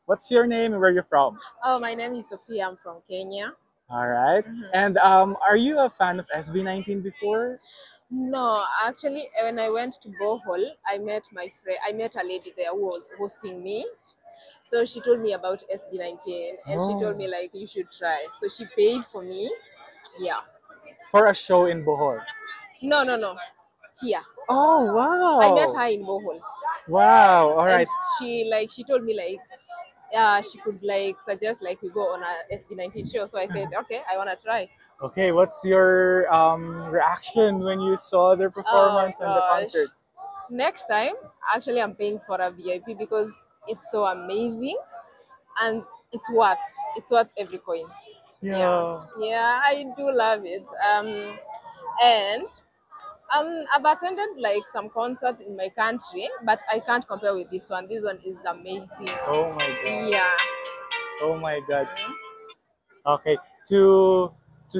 What's your name and where you're from? Oh, my name is Sophia. I'm from Kenya. All right. And are you a fan of SB19 before? No, actually, when I went to Bohol, I met my friend. I met a lady there who was hosting me. So she told me about SB19, and she told me Oh, like you should try. So she paid for me. Yeah. for a show in Bohol. No, no, no. Here, Oh, I met wow. her in Bohol, Wow. All and right. she told me like yeah she could like suggest like we go on a SB19 show. So I said okay, I wanna try. Okay, what's your reaction when you saw their Oh performance and the gosh. concert? Next time, actually, I'm paying for a VIP because it's so amazing and it's worth every coin. Yeah, Yeah. yeah, I do love it. And I've attended like some concerts in my country, but I can't compare with this one. This one is amazing. Oh my God. Yeah. Oh my God. Okay. To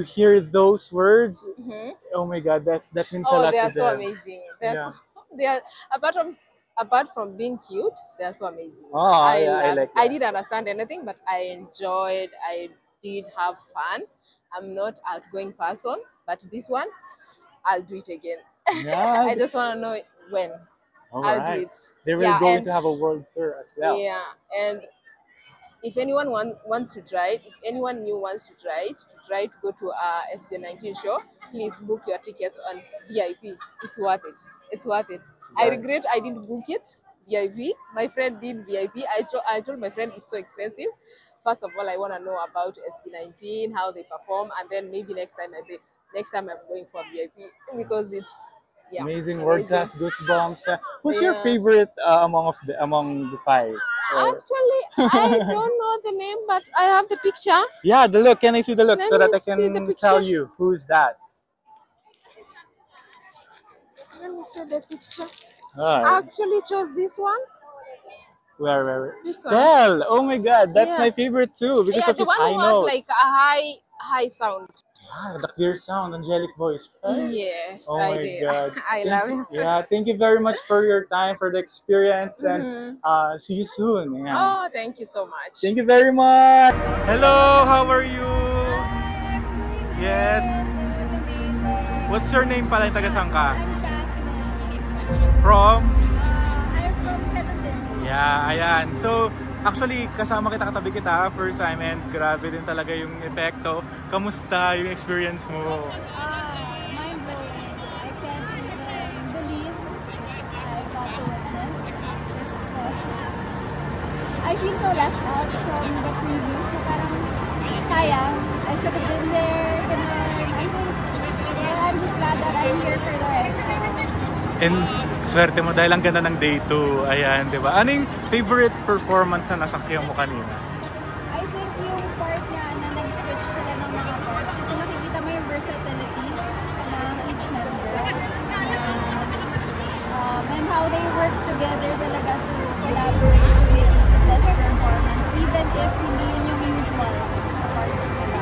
hear those words, Hmm. oh my God, that means a Oh, lot they to are so them. amazing. Yeah. They are apart from being cute, they are so amazing. Oh I yeah, I love it. like I that. didn't understand anything, but I enjoyed. I did have fun. I'm not outgoing person, but this one, I'll do it again. Yeah. I just want to know when. All I'll do right. it. They will Yeah, going and to have a world tour as well. yeah, and if anyone wants to try it, if anyone new wants to try to go to a SB19 show, please book your tickets on VIP. It's worth it. It's worth it. I Right. regret I didn't book it VIP. My friend did VIP. I told my friend it's so expensive. First of all, I want to know about SB19, how they perform, and then maybe next time I'm going for VIP because it's yeah, Amazing world amazing. class goosebumps. Who's your Yeah. favorite among the five? Or Actually, I don't know the name, but I have the picture. yeah, the look. Can I see the look Let so that me I see the can tell picture. you who's that? Let me see the picture. Alright. Actually, chose this one. Where? This one. Stell! Oh my god, that's Yeah, my favorite too because yeah, of the his one high who has like notes. a high sound. Ah, the clear sound, angelic voice, right? Yes, Oh I my do. god. I love it. Thank you very much for your time, for the experience, and Hmm. see you soon. Yeah. Oh, thank you so much. Thank you very much. Hello, how are you? I'm doing Yes. great. It was amazing. What's your name pala, taga saan ka? I'm Jasmine. From? I'm from Quezon City. Yeah, ayan. So, actually, kasama kita, katabi kita, first time, and grabe din talaga yung epekto. Kamusta yung experience mo? Mind blowing. I can't even believe I got to witness. This was. I feel so left out from the previews. Na parang sayang. I should have been there. Ganun. I think. Well, I'm just glad that I'm here for the right now. And swerte mo dahil ang ganda ng day 2. Ayan, di ba? Ano yung favorite performance na nasaksihan mo kanina? I think yung part niya na nag-switch sila ng mga parts kasi makikita mo yung versatility ng each member. And how they work together talaga to collaborate to make it the best performance even if hindi yun yung usual parts nila.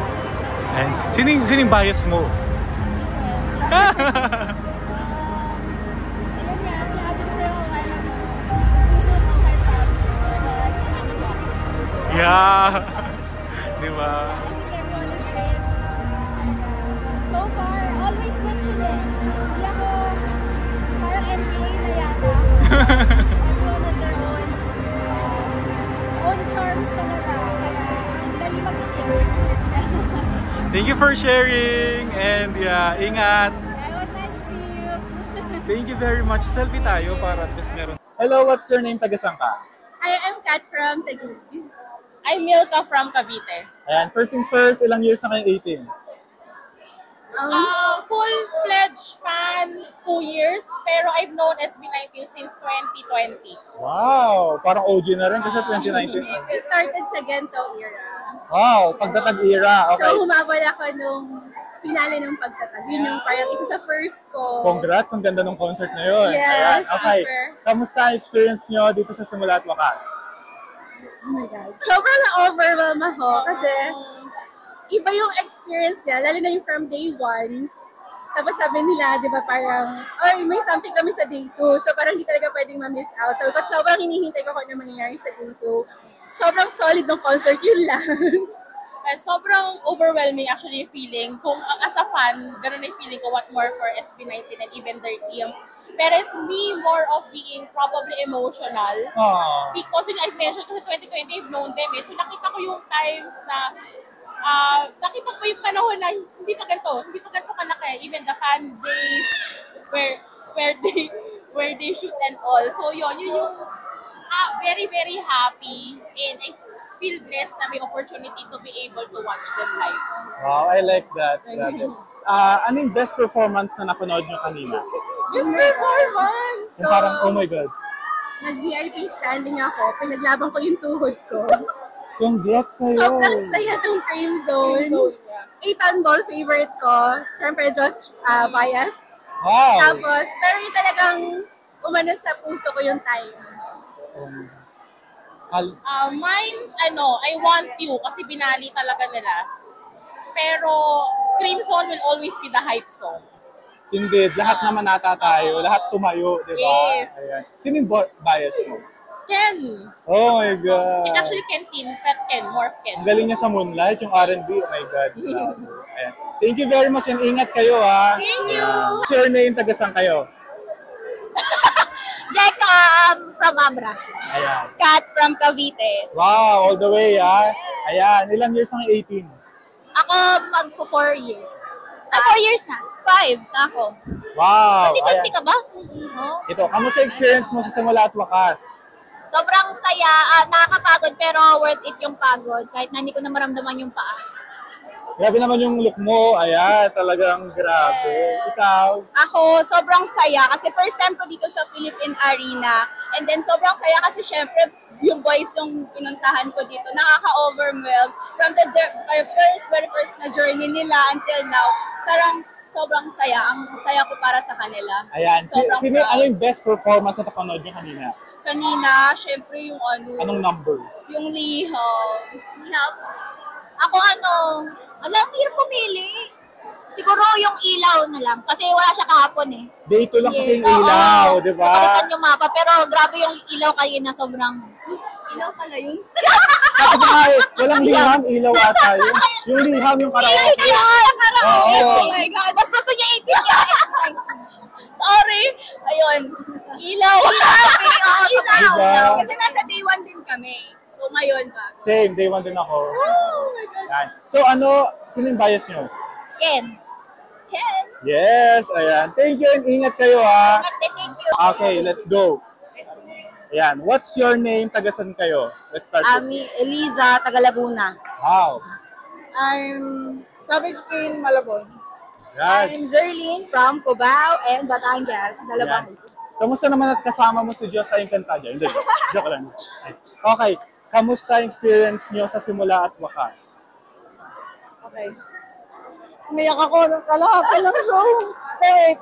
And sining bias mo? Ayun nga, sabi ko sa'yo kung alam mo, puso mo kay Pablo. Yeah. Di ba? I think everyone is great. So far, always switching eh. Hindi ako parang NBA na yata. Everyone has their own charms talaga. Kaya ang dali mag-skip. Thank you for sharing. And yeah, ingat. It was nice to see you. Thank you very much. Selfie tayo para at least meron. Hello, what's your name? Taga saan ka? I am Kat from Taguig. I'm Milka from Cavite. Ayan, first things first, ilang years na kayong 18? Full-fledged fan, 2 years, pero I've known SB19 since 2020. Wow, parang OG na rin kasi 2019. It started sa Gento era. Wow, pagtatag era. Okay. So humabol ako nung finale ng pagtatag. Yun yung parang isa sa first ko. Congrats, ang ganda ng concert na yun. Ayan, Yes, okay. super. Kamusta ang experience nyo dito sa Simula at Wakas? Oh my God. Sobrang na-overwhelm ako kasi iba yung experience niya, lalo na yung from day one Tapos sabi nila, di ba parang, ay, may something kami sa day 2. So parang hindi talaga pwedeng ma-miss out. Sabi ko, sobrang hinihintay ko kung ano mangyayari sa day 2. Sobrang solid ng concert, yun lang. Sobrang overwhelming actually yung feeling. Kung as a fan, ganun na yung feeling ko, what more for SB19 and even their team. Pero it's me more of being probably emotional. Because I've mentioned kasi 2020 I've known them eh. So nakita ko yung times na nakita ko yung panahon na hindi pa ganito kalaki. Even the fan base, where they shoot and all. So yun yung very, very happy and I feel blessed na may opportunity to be able to watch them live. Wow, I like that. Ano yung best performance na napanood nyo kanina? Best performance! Yung parang, oh my God. Nag-VIP standing ako, pinaglaban ko yung tuhod ko. Congrats sa'yo. Sobrang saya ng Cream Zone. Ethan Ball favorite ko. Siyempre, Josh Bias. Wow. Tapos, pero yung talagang umano sa puso ko yung time. Mine's, I Want You kasi binali talaga nila. Pero Crimson will always be the hype song. Indeed, lahat naman nata tayo, lahat tumayo, di ba? Yes. Ayan. Sino yung bias mo? Ken. Oh my God. Actually, Pet Ken, Morph Ken. Ang galing niya sa Moonlight, yung R&B, oh my God. Ayan. Thank you very much and ingat kayo ha. Thank you. What's your name, taga-saan kayo? Jeka from Abra. Ayan. Kat from Cavite. Wow, all the way ha. Ayan, ilang years ang 18? Ako magpo 4 years. 4 years na. 5 na ako. Wow. Ayan. Ayan. ka ba? Ito, kamusta experience mo sa simula at wakas? Sobrang saya. Nakakapagod pero worth it yung pagod. Kahit na hindi ko na maramdaman yung paa. Grabe naman yung look mo. Ayan, talagang grabe. Ikaw? Ako, sobrang saya kasi first time ko dito sa Philippine Arena. And then sobrang saya kasi syempre yung boys yung pinuntahan ko dito. Nakaka-overwhelm. From the very first na journey nila until now, sobrang saya. Ang saya ko para sa kanila. Ayan, Sobrang sino proud. ano yung best performance na napanood niyo kanina? Kanina, syempre yung Anong number? yung liham. Ako ang hirap pumili. Siguro yung ilaw na lang. Kasi wala siya kahapon eh. Day 2 lang kasi yung oo. ilaw, di ba? Napalitan yung mapa. Pero grabe yung ilaw kayo na sobrang... Ilaw pala yun? Sabi ko nga eh, walang liham, ilaw ata yun. Yung liham, yung karaoke. Karaoke! Oo. Oh my God! Mas gusto niya itigyan. Sorry! Ayun. Ilaw! Ilaw! Diba? Kasi nasa day 1 din kami. So ngayon ba? Same, day 1 din ako. Oh my God! Ayan. So sino yung bias nyo? Ken. Yes, ayan. Thank you and ingat kayo ha. Thank you. Okay, let's go. Ayan, what's your name? Tagasan kayo? Let's start with Ami Eliza, taga Laguna. Wow. I'm Savage Queen, Malabon. Yan. I'm Zerlene from Cubao and Batangas, Yan. Nalabahay. Kamusta naman at kasama mo si Diyos sa Encantadia? Hindi, joke lang. Okay, kamusta ang experience nyo sa simula at wakas? Okay. Umiyak ako ng kalahati ng show. Wait,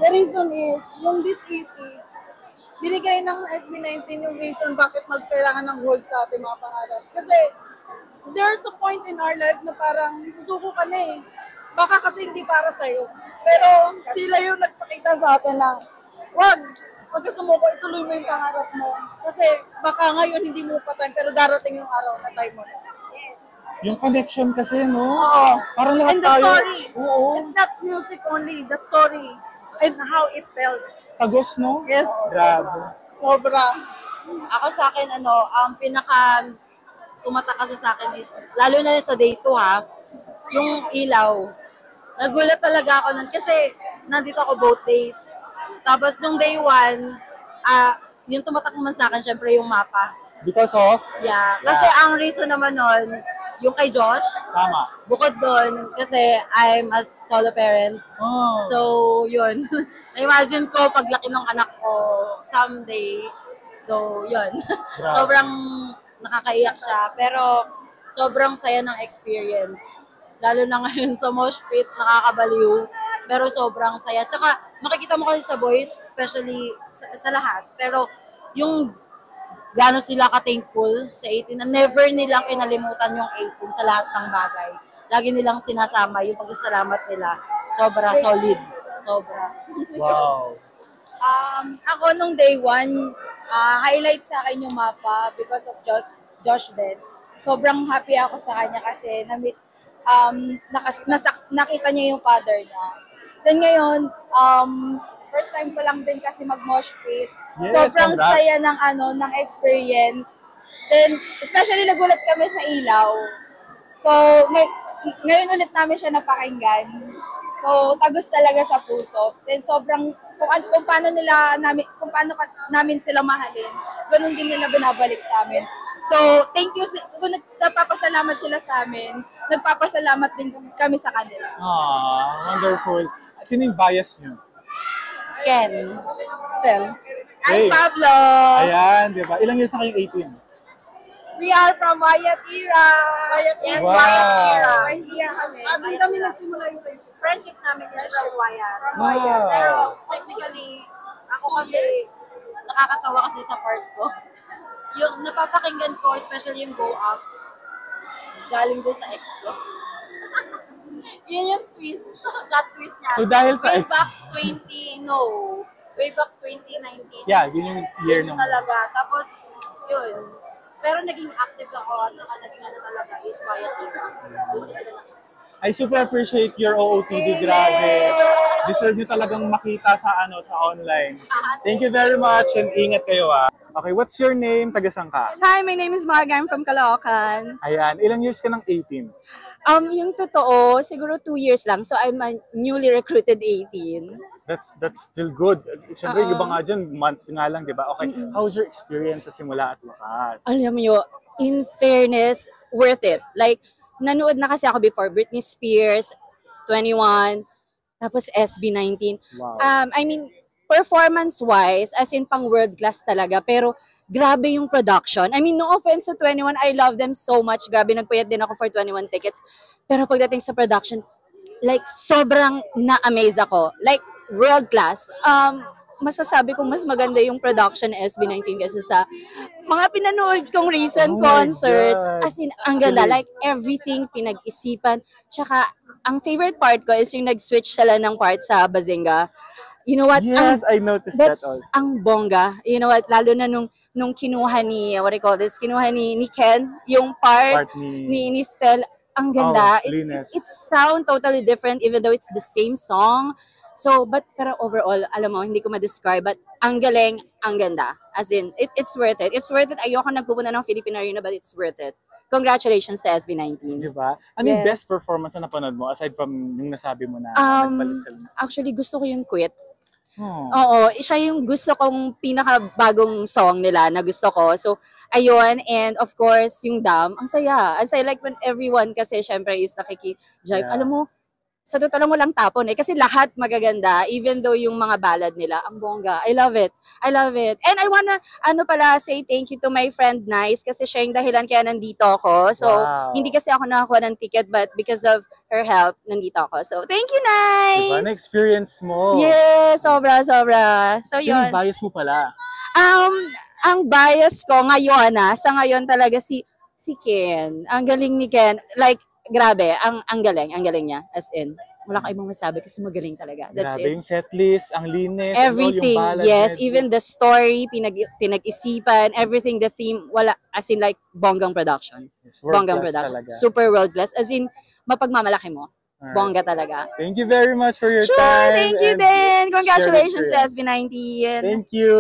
the reason is, yung this EP, binigay ng SB19 yung reason bakit magkailangan ng hold sa ating mga pangarap. Kasi there's a point in our life na parang susuko ka na eh. Baka kasi hindi para sa'yo. Pero sila yung nagpakita sa atin na wag ka sumuko, ituloy mo yung pangarap mo. Kasi baka ngayon hindi mo pa time, pero darating yung araw na time mo. Yes. Yung connection kasi, no? Oo. Parang lahat And the tayo. story. Oo. It's not music only, the story. And how it tells. Tagos, no? Yes. Grabe. Sobra. Ako sa akin, ang pinaka tumatak kasi sa akin is, lalo na sa day 2 ha, yung ilaw. Nagulat talaga ako nun kasi nandito ako both days. Tapos nung day 1, yung tumatak naman sa akin, syempre yung mapa. Because of? Yeah. Kasi ang reason naman nun, yung kay Josh, Tama. bukod doon, kasi I'm a solo parent. Oh. So, yun. Na-imagine ko, paglaki ng anak ko, someday, so, yun. Grabe. Sobrang nakakaiyak siya. Pero, sobrang saya ng experience. Lalo na ngayon sa mosh pit, nakakabaliw. Pero sobrang saya. Tsaka, makikita mo kasi sa boys, especially sa lahat. Pero, yung gano'n sila ka-thankful sa 18 na never nilang kinalimutan yung 18 sa lahat ng bagay. lagi nilang sinasama yung pagsasalamat nila. Sobra solid. Sobra. Wow. Ako nung day one, highlight sa akin yung mapa because of Josh din. Sobrang happy ako sa kanya kasi nakita niya yung father niya. Then ngayon, first time ko lang din kasi mag-mosh pit. Yes, Sobrang congrats. saya ng experience. Then, especially nagulat kami sa ilaw. So, ngayon ulit namin siya napakinggan. So, tagos talaga sa puso. Then, sobrang, kung paano namin sila mahalin, ganun din nila binabalik sa amin. So, thank you. Kung nagpapasalamat sila sa amin, nagpapasalamat din kami sa kanila. Wonderful. Sino yung bias niyo? Ken. Still. Same. I'm Pablo. Ayan, di ba? Ilang years na kayong 18? We are from Wyatt era. Yes, Wow. Wyatt era. Wyatt era kami. Doon kami nagsimula yung friendship. Friendship namin is from Wyatt. Wow. Pero technically, ako kasi, nakakatawa kasi sa part ko. Yung napapakinggan ko, especially yung Go Up, galing din sa ex ko. Yun yung twist. That twist niya. So dahil sa way ex- back 2019. Yeah, yun yung year Yun nung... talaga. Tapos, yun. Pero naging active ako at naging talaga is Wyatt era. Doon ko sila nakita. I super appreciate your OOTD, grabe. Deserve nyo talagang makita sa online. Thank you very much and ingat kayo Okay, what's your name? Taga saan ka? Hi, my name is Marga. I'm from Caloocan. Ayan, ilang years ka ng 18? Yung totoo, siguro 2 years lang. So, I'm a newly recruited 18. That's still good. Siyempre, yung iba nga dyan, months nga lang, di ba? Okay, how's your experience sa simula at wakas? Alam mo, in fairness, worth it. Like, nanood na kasi ako before Britney Spears, 21, tapos SB19. Wow. I mean, performance-wise, as in pang world class talaga, pero grabe yung production. I mean, no offense to 21, I love them so much. Grabe, nagpuyat din ako for 21 tickets. Pero pagdating sa production, like, sobrang na-amaze ako. Like, world class. Masasabi kong mas maganda yung production ng SB19 kasi sa mga pinanood kong recent Oh my concerts. God. As in, ang ganda. Like, everything pinag-isipan. Tsaka, ang favorite part ko is yung nag-switch sila ng part sa Bazinga. You know what? Yes, I noticed that That's also. ang bongga. You know what? Lalo na nung kinuha ni, what do you call this? Kinuha ni Ken, yung part, Part ni- ni Stel. Ang ganda. Oh, Linus. It sound totally different even though it's the same song. So, pero overall, alam mo, hindi ko ma-describe, but ang galing, ang ganda. As in, it's worth it. It's worth it. Ayoko nagpupunta ng Philippine Arena, but it's worth it. Congratulations to SB19. Di ba? Ano yung Yes. best performance na napanood mo aside from yung nasabi mo na nagpalit sila? Actually, gusto ko yung Quit. Oh. Oo, siya yung gusto kong pinakabagong song nila na gusto ko. So, ayun. And of course, yung Dam, ang saya. Ang saya like when everyone kasi syempre is nakiki-jive. Yeah. Alam mo, sa totoo lang walang tapon kasi lahat magaganda, even though yung mga ballad nila, ang bongga. I love it. I love it. And I wanna, say thank you to my friend Nice kasi siya yung dahilan kaya nandito ako. So, Wow. hindi kasi ako nakakuha ng ticket but because of her help, nandito ako. So, thank you, Nice! Diba? Na-experience mo. Yes, sobra. So, Sino yun. yung bias mo pala? Ang bias ko ngayon, sa ngayon talaga si Ken. Ang galing ni Ken. Like, grabe, ang galing niya. As in, wala ka ibang masabi kasi magaling talaga. That's Grabe it. yung setlist, ang linis, Everything, yung ballad, yes. medley. Even the story, pinag-isipan, everything, the theme, wala. As in, like, bonggang production. Yes, world Bonggang class production. talaga. Super world class. As in, mapagmamalaki mo. Alright. Bongga talaga. Thank you very much for your Sure, time. thank you and din. Congratulations to shared experience. SB19. Thank you.